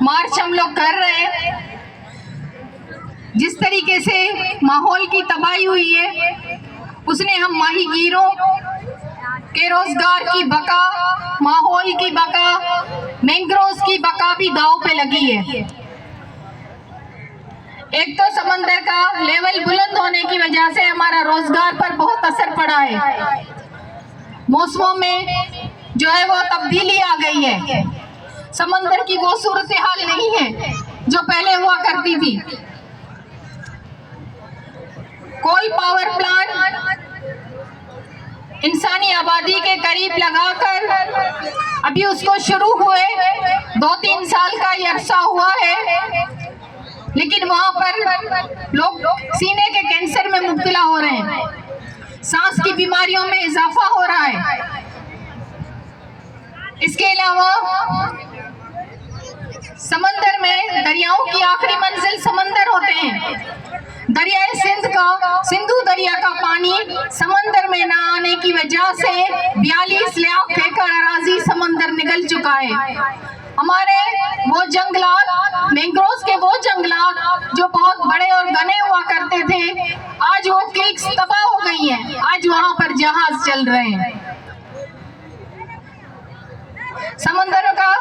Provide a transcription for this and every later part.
मार्च हम लोग कर रहे हैं। जिस तरीके से माहौल की तबाही हुई है, उसने हम माहीगीरों के रोजगार की बका, माहौल की बका, मैंग्रोव्स की बका भी दांव पे लगी है। एक तो समंदर का लेवल बुलंद होने की वजह से हमारा रोजगार पर बहुत असर पड़ा है। मौसमों में जो है वो तब्दीली आ गई है। समंदर की वो सूरत हाल नहीं है जो पहले हुआ करती थी। कोल पावर प्लांट इंसानी आबादी के करीब लगाकर अभी उसको शुरू हुए 2-3 साल का ये अरसा हुआ है, लेकिन वहां पर लोग सीने के कैंसर में मुब्तला हो रहे हैं, सांस की बीमारियों में इजाफा हो रहा है। इसके अलावा समंदर में दरियाओं की आखिरी मंजिल समंदर होते हैं। दरियाए सिंधु दरिया का पानी समंदर में न आने की वजह से 42 लाख एकड़ अराजी समंदर निगल चुका है। हमारे वो जंगलात, मैंग्रोव्स के वो जंगलात जो बहुत बड़े और घने हुआ करते थे, आज वो क्रीक्स तबाह हो गई हैं। आज वहां पर जहाज चल रहे हैं। समंदरों का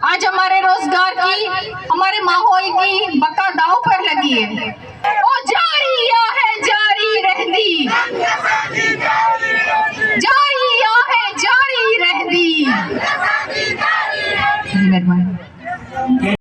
आज हमारे रोजगार की, हमारे माहौल की बका दांव पर लगी है।